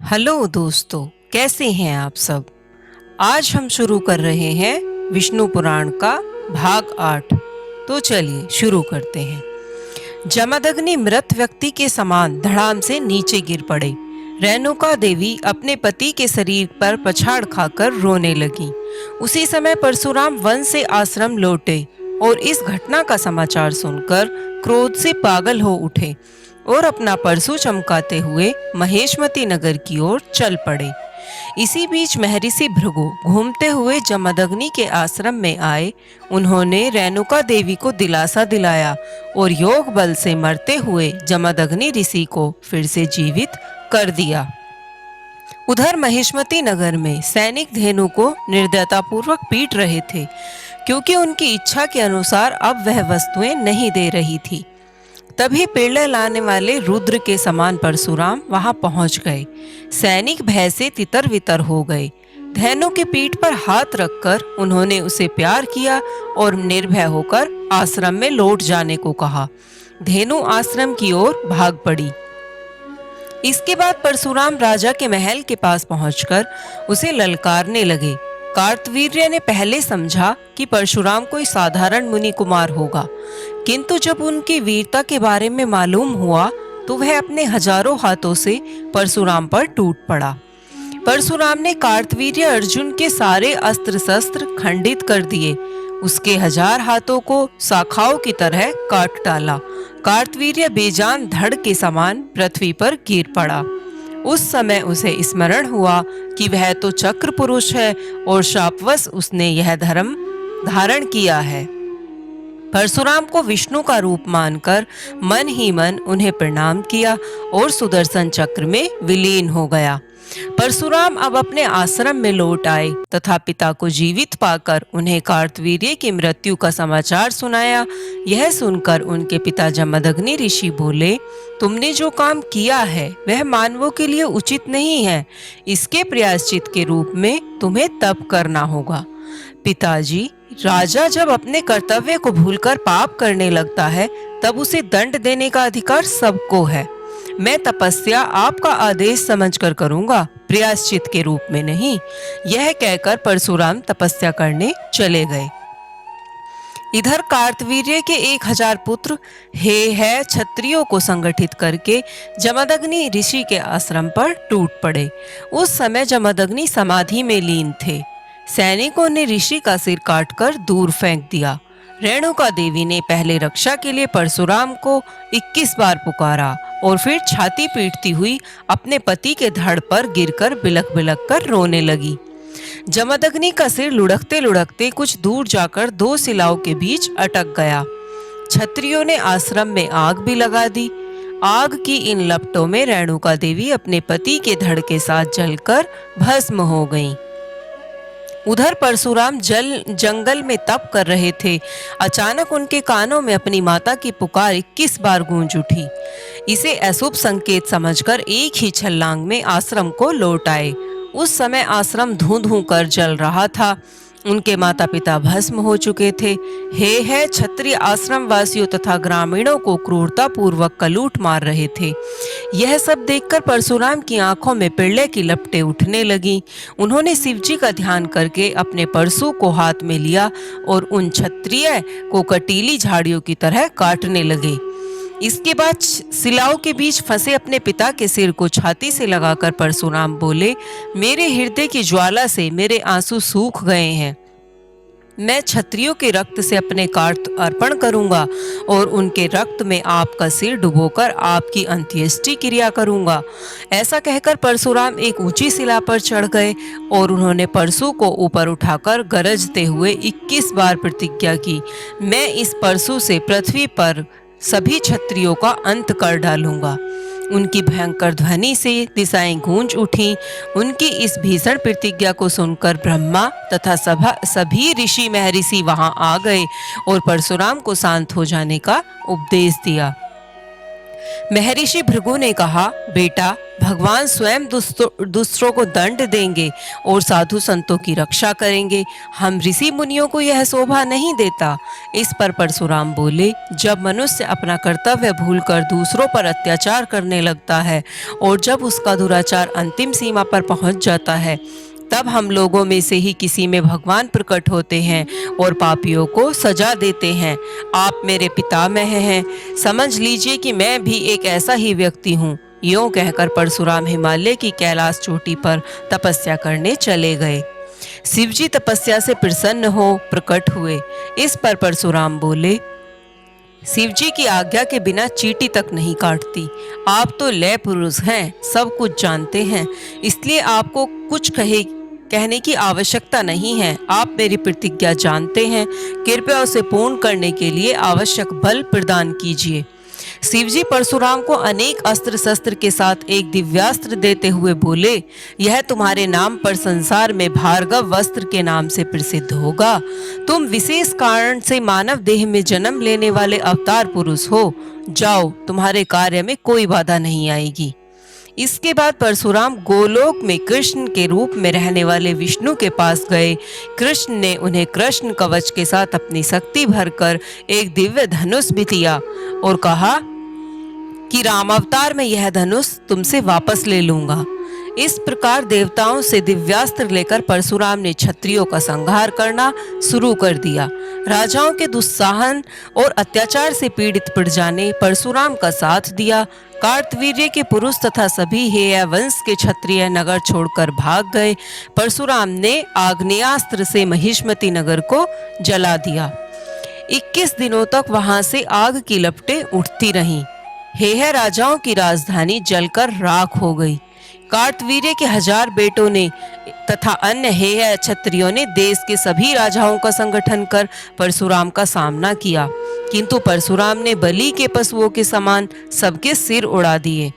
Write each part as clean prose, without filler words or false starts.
Hello दोस्तों, कैसे हैं आप सब। आज हम शुरू कर रहे हैं विष्णु पुराण का भाग 8। तो चलिए शुरू करते हैं। जमदग्नि मृत व्यक्ति के समान धड़ाम से नीचे गिर पड़े। रेणुका देवी अपने पति के शरीर पर पछाड़ खाकर रोने लगी। उसी समय परशुराम वन से आश्रम लौटे और इस घटना का समाचार सुनकर क्रोध से पागल हो उठे और अपना परशु चमकाते हुए महेशमती नगर की ओर चल पड़े। इसी बीच महर्षि भृगु घूमते हुए जमदग्नि के आश्रम में आए। उन्होंने रेणुका देवी को दिलासा दिलाया और योग बल से मरते हुए जमदग्नि ऋषि को फिर से जीवित कर दिया। उधर महेशमती नगर में सैनिक धेनु को निर्दयतापूर्वक पीट रहे थे, क्योंकि उनकी इच्छा के अनुसार अब वह वस्तुएं नहीं दे रही थी। तभी पेड़े लाने वाले रुद्र के समान परशुराम वहां पहुंच गए। सैनिक भय से तितर वितर हो गए। धेनु की पीठ पर हाथ रखकर उन्होंने उसे प्यार किया और निर्भय होकर आश्रम में लौट जाने को कहा। धेनु आश्रम की ओर भाग पड़ी। इसके बाद परशुराम राजा के महल के पास पहुंचकर उसे ललकारने लगे। कार्तवीर्य ने पहले समझा कि परशुराम कोई साधारण मुनि कुमार होगा, किंतु जब उनकी वीरता के बारे में मालूम हुआ तो वह अपने हजारों हाथों से परशुराम पर टूट पड़ा। परशुराम ने कार्तवीर्य अर्जुन के सारे अस्त्र शस्त्र खंडित कर दिए। उसके 1000 हाथों को शाखाओं की तरह काट डाला। कार्तवीर्य बेजान धड़ के समान पृथ्वी पर गिर पड़ा। उस समय उसे स्मरण हुआ कि वह तो चक्र पुरुष है और शापवश उसने यह धर्म धारण किया है। परशुराम को विष्णु का रूप मानकर मन ही मन उन्हें प्रणाम किया और सुदर्शन चक्र में विलीन हो गया। परशुराम अब अपने आश्रम में लौट आए तथा पिता को जीवित पाकर उन्हें कार्तवीर्य की मृत्यु का समाचार सुनाया। यह सुनकर उनके पिता जमदग्नि ऋषि बोले, तुमने जो काम किया है वह मानवों के लिए उचित नहीं है। इसके प्रायश्चित के रूप में तुम्हें तप करना होगा। पिताजी, राजा जब अपने कर्तव्य को भूलकर पाप करने लगता है तब उसे दंड देने का अधिकार सबको है। मैं तपस्या आपका आदेश समझकर करूंगा, प्रायश्चित के रूप में नहीं। यह कहकर परशुराम तपस्या करने चले गए। इधर कार्तवीर्य के 1000 पुत्र है क्षत्रियों को संगठित करके जमदग्नि ऋषि के आश्रम पर टूट पड़े। उस समय जमदग्नि समाधि में लीन थे। सैनिकों ने ऋषि का सिर काटकर दूर फेंक दिया। रेणुका देवी ने पहले रक्षा के लिए परशुराम को 21 बार पुकारा और फिर छाती पीटती हुई अपने पति के धड़ पर गिरकर बिलख बिलख कर रोने लगी। जमदग्नि का सिर लुढ़कते लुढ़कते कुछ दूर जाकर 2 शिलाओं के बीच अटक गया। क्षत्रियों ने आश्रम में आग भी लगा दी। आग की इन लपटों में रेणुका देवी अपने पति के धड़ के साथ जलकर भस्म हो गईं। उधर परशुराम जंगल में तप कर रहे थे। अचानक उनके कानों में अपनी माता की पुकार 21 बार गूंज उठी। इसे अशुभ संकेत समझकर एक ही छलांग में आश्रम को लौट आए। उस समय आश्रम धूं धूं कर जल रहा था। उनके माता पिता भस्म हो चुके थे। है क्षत्रिय आश्रम वासियों तथा ग्रामीणों को क्रूरता पूर्वक कलूट मार रहे थे। यह सब देखकर परशुराम की आंखों में पिल्ले की लपटें उठने लगी। उन्होंने शिवजी का ध्यान करके अपने परशु को हाथ में लिया और उन क्षत्रिय को कटीली झाड़ियों की तरह काटने लगे। इसके बाद शिलाओं के बीच फंसे अपने पिता के सिर को छाती से लगाकर परशुराम बोले, मेरे हृदय की ज्वाला से मेरे आंसू सूख गए हैं। मैं क्षत्रियों के रक्त से अपने कार्त अर्पण करूंगा और उनके रक्त में आपका सिर डुबोकर आपकी अंत्येष्टि क्रिया करूंगा। ऐसा कहकर परशुराम एक ऊंची शिला पर चढ़ गए और उन्होंने परशु को ऊपर उठाकर गरजते हुए 21 बार प्रतिज्ञा की, मैं इस परशु से पृथ्वी पर सभी क्षत्रियों का अंत कर डालूंगा। उनकी भयंकर ध्वनि से दिशाएं गूंज उठीं। उनकी इस भीषण प्रतिज्ञा को सुनकर ब्रह्मा तथा सभी ऋषि महर्षि वहां आ गए और परशुराम को शांत हो जाने का उपदेश दिया। महर्षि भृगु ने कहा, बेटा, भगवान स्वयं दूसरों को दंड देंगे और साधु संतों की रक्षा करेंगे। हम ऋषि मुनियों को यह शोभा नहीं देता। इस पर परशुराम बोले, जब मनुष्य अपना कर्तव्य भूलकर दूसरों पर अत्याचार करने लगता है और जब उसका दुराचार अंतिम सीमा पर पहुंच जाता है, तब हम लोगों में से ही किसी में भगवान प्रकट होते हैं और पापियों को सजा देते हैं। आप मेरे पितामह हैं, समझ लीजिए कि मैं भी एक ऐसा ही व्यक्ति हूँ। यूं कहकर परशुराम हिमालय की कैलाश चोटी पर तपस्या करने चले गए। शिवजी तपस्या से प्रसन्न हो प्रकट हुए। इस पर परशुराम बोले, शिवजी की आज्ञा के बिना चींटी तक नहीं काटती। आप तो लय पुरुष हैं, सब कुछ जानते हैं, इसलिए आपको कुछ कहने की आवश्यकता नहीं है। आप मेरी प्रतिज्ञा जानते हैं, कृपया उसे पूर्ण करने के लिए आवश्यक बल प्रदान कीजिए। शिवजी परशुराम को अनेक अस्त्र शस्त्र के साथ एक दिव्यास्त्र देते हुए बोले, यह तुम्हारे नाम पर संसार में भार्गव वस्त्र के नाम से प्रसिद्ध होगा। तुम विशेष कारण से मानव देह में जन्म लेने वाले अवतार पुरुष हो। जाओ, तुम्हारे कार्य में कोई बाधा नहीं आएगी। इसके बाद परशुराम गोलोक में कृष्ण के रूप में रहने वाले विष्णु के पास गए। कृष्ण ने उन्हें कृष्ण कवच के साथ अपनी शक्ति भरकर एक दिव्य धनुष भी दिया और कहा कि राम अवतार में यह धनुष तुमसे वापस ले लूंगा। इस प्रकार देवताओं से दिव्यास्त्र लेकर परशुराम ने क्षत्रियों का संहार करना शुरू कर दिया। राजाओं के दुस्साहन और अत्याचार से पीड़ित प्रजा ने परशुराम का साथ दिया। कार्तवीर्य के पुरुष तथा सभी हेय वंश के क्षत्रिय नगर छोड़कर भाग गए। परशुराम ने आग्नेयास्त्र से महिष्मति नगर को जला दिया। 21 दिनों तक वहां से आग की लपटें उठती रहीं। हेय राजाओं की राजधानी जलकर राख हो गई। कार्तवीर्य के 1000 बेटों ने तथा अन्य हेय क्षत्रियों ने देश के सभी राजाओं का संगठन कर परशुराम का सामना किया, किंतु परशुराम ने बलि के पशुओं के समान सबके सिर उड़ा दिए।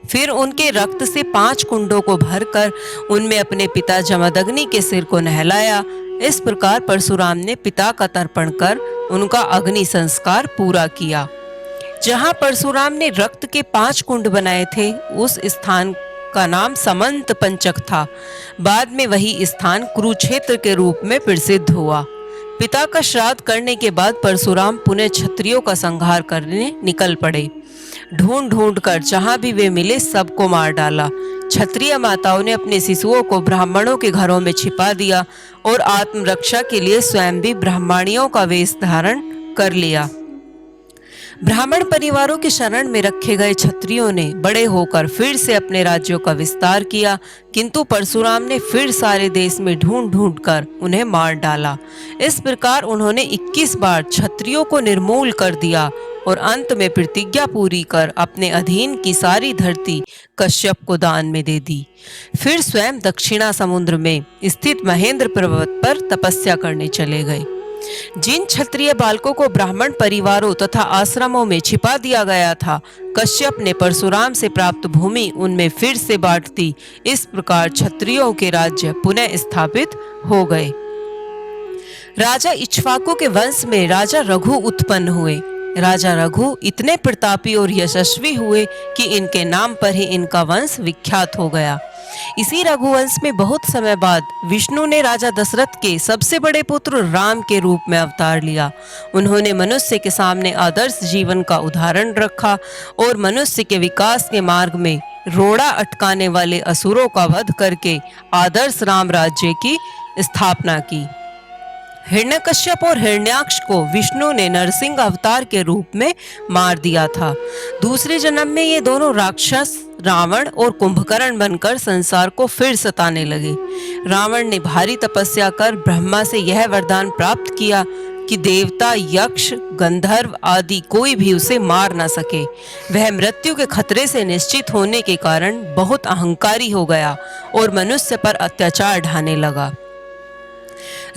फिर उनके रक्त से 5 कुंडों को भरकर उनमें अपने पिता जमदग्नि के सिर को नहलाया। इस प्रकार परशुराम ने पिता का तर्पण कर उनका अग्नि संस्कार पूरा किया। जहां परशुराम ने रक्त के 5 कुंड बनाए थे, उस स्थान का नाम समंत पंचक था। बाद में वही स्थान कुरुक्षेत्र के रूप में प्रसिद्ध हुआ। पिता का श्राद्ध करने के बाद परशुराम पुनः क्षत्रियों का संहार करने निकल पड़े। ढूंढ ढूंढ कर जहां भी वे मिले सबको मार डाला। क्षत्रिय माताओं ने अपने शिशुओं को ब्राह्मणों के घरों में छिपा दिया और आत्मरक्षा के लिए स्वयं भी ब्राह्मणियों का वेश धारण कर लिया। ब्राह्मण परिवारों के शरण में रखे गए क्षत्रियों ने बड़े होकर फिर से अपने राज्यों का विस्तार किया, किंतु परशुराम ने फिर सारे देश में ढूंढ ढूंढ कर उन्हें मार डाला। इस प्रकार उन्होंने 21 बार क्षत्रियों को निर्मूल कर दिया और अंत में प्रतिज्ञा पूरी कर अपने अधीन की सारी धरती कश्यप को दान में दे दी। फिर स्वयं दक्षिणा समुद्र में स्थित महेंद्र पर्वत पर तपस्या करने चले गए। जिन क्षत्रिय बालकों को ब्राह्मण परिवारों तथा आश्रमों में छिपा दिया गया था, कश्यप ने परशुराम से प्राप्त भूमि उनमें फिर से बांट दी। इस प्रकार क्षत्रियों के राज्य पुनः स्थापित हो गए। राजा इक्ष्वाकु के वंश में राजा रघु उत्पन्न हुए। राजा रघु इतने प्रतापी और यशस्वी हुए कि इनके नाम पर ही इनका वंश विख्यात हो गया। इसी रघुवंश में बहुत समय बाद विष्णु ने राजा दशरथ के सबसे बड़े पुत्र राम के रूप में अवतार लिया। उन्होंने मनुष्य के सामने आदर्श जीवन का उदाहरण रखा और मनुष्य के विकास के मार्ग में रोड़ा अटकाने वाले असुरों का वध करके आदर्श राम राज्य की स्थापना की। हिरण्यकश्यप और हिरण्याक्ष को विष्णु ने नरसिंह अवतार के रूप में मार दिया था। दूसरे जन्म में ये दोनों राक्षस रावण और कुंभकर्ण बनकर संसार को फिर सताने लगे। रावण ने भारी तपस्या कर ब्रह्मा से यह वरदान प्राप्त किया कि देवता, यक्ष, गंधर्व आदि कोई भी उसे मार न सके। वह मृत्यु के खतरे से निश्चित होने के कारण बहुत अहंकारी हो गया और मनुष्य पर अत्याचार ढाने लगा।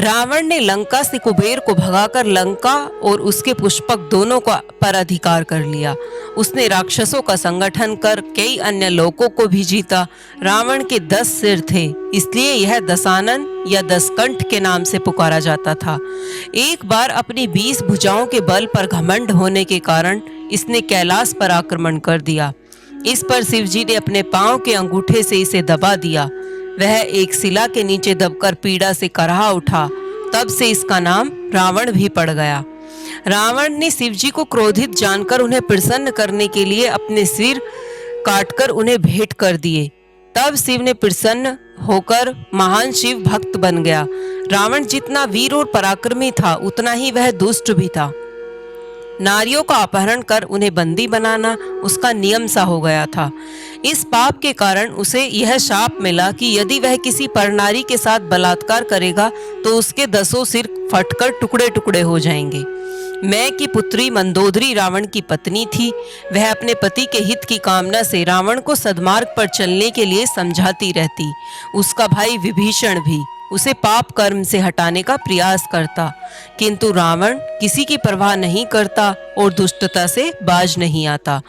रावण ने लंका से कुबेर को भगाकर लंका और उसके पुष्पक दोनों का पर अधिकार कर लिया। उसने राक्षसों का संगठन कर कई अन्य लोकों को भी जीता। रावण के 10 सिर थे, इसलिए यह दशानन या 10 कंठ के नाम से पुकारा जाता था। एक बार अपनी 20 भुजाओं के बल पर घमंड होने के कारण इसने कैलाश पर आक्रमण कर दिया। इस पर शिवजी ने अपने पांव के अंगूठे से इसे दबा दिया। वह एक शिला के नीचे दबकर पीड़ा से कराह उठा। तब से इसका नाम रावण भी पड़ गया। रावण ने शिवजी को क्रोधित जानकर उन्हें प्रसन्न करने के लिए अपने सिर काटकर उन्हें भेंट कर दिए। तब शिव ने प्रसन्न होकर महान शिव भक्त बन गया। रावण जितना वीर और पराक्रमी था, उतना ही वह दुष्ट भी था। नारियों का अपहरण कर उन्हें बंदी बनाना उसका नियम सा हो गया था। इस पाप के कारण उसे यह शाप मिला कि यदि वह किसी परनारी के साथ बलात्कार करेगा तो उसके 10 सिर फटकर टुकड़े टुकड़े हो जाएंगे। मैं की पुत्री मंदोदरी रावण की पत्नी थी। वह अपने पति के हित की कामना से रावण को सद्मार्ग पर चलने के लिए समझाती रहती। उसका भाई विभीषण भी उसे पाप कर्म से हटाने का प्रयास करता, किंतु रावण किसी की परवाह नहीं करता और दुष्टता से बाज नहीं आता।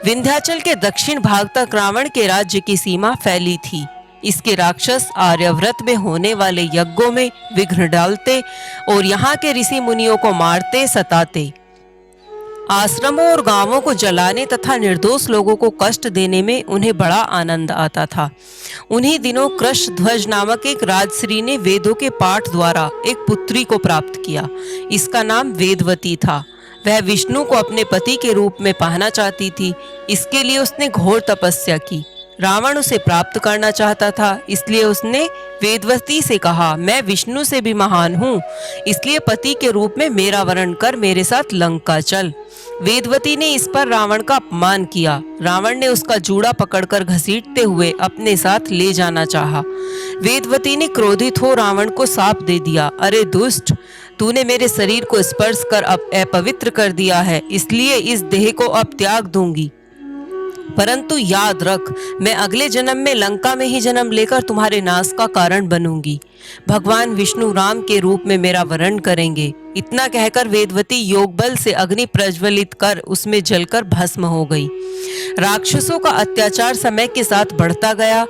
विंध्याचल के दक्षिण भाग तक रावण के राज्य की सीमा फैली थी। इसके राक्षस आर्यव्रत में होने वाले यज्ञों में विघ्न डालते और यहाँ के ऋषि मुनियों को मारते सताते। आश्रमों और गांवों को जलाने तथा निर्दोष लोगों को कष्ट देने में उन्हें बड़ा आनंद आता था। उन्हीं दिनों कृश ध्वज नामक एक राजश्री ने वेदों के पाठ द्वारा एक पुत्री को प्राप्त किया। इसका नाम वेदवती था। वह विष्णु को अपने पति के रूप में पाना चाहती थी। इसके लिए उसने घोर तपस्या की। रावण उसे प्राप्त करना चाहता था, इसलिए उसने वेदवती से कहा, मैं विष्णु से भी महान हूँ, इसलिए पति के रूप में मेरा वरण कर मेरे साथ लंका चल। वेदवती ने इस पर रावण का अपमान किया। रावण ने उसका जूड़ा पकड़कर घसीटते हुए अपने साथ ले जाना चाहा। वेदवती ने क्रोधित हो रावण को शाप दे दिया, अरे दुष्ट, तूने मेरे शरीर को स्पर्श कर अपवित्र कर दिया है, इसलिए इस देह को अब त्याग दूंगी। परंतु याद रख, मैं अगले जन्म में लंका में ही जन्म लेकर तुम्हारे नाश का कारण बनूंगी। भगवान विष्णु राम के रूप में मेरा वरण करेंगे। इतना कहकर वेदवती योग बल से अग्नि प्रज्वलित कर उसमें जलकर भस्म हो गई। राक्षसों का अत्याचार समय के साथ बढ़ता गया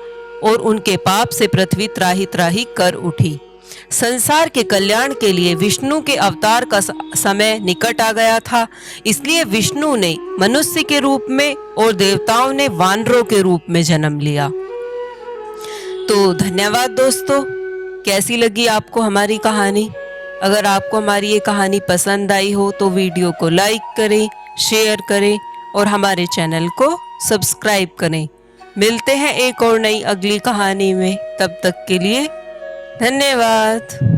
और उनके पाप से पृथ्वी त्राही त्राही कर उठी। संसार के कल्याण के लिए विष्णु के अवतार का समय निकट आ गया था। इसलिए विष्णु ने मनुष्य के रूप में और देवताओं ने वानरों के रूप में जन्म लिया। तो धन्यवाद दोस्तों। कैसी लगी आपको हमारी कहानी? अगर आपको हमारी ये कहानी पसंद आई हो तो वीडियो को लाइक करें, शेयर करें और हमारे चैनल को सब्सक्राइब करें। मिलते हैं एक और नई अगली कहानी में। तब तक के लिए धन्यवाद।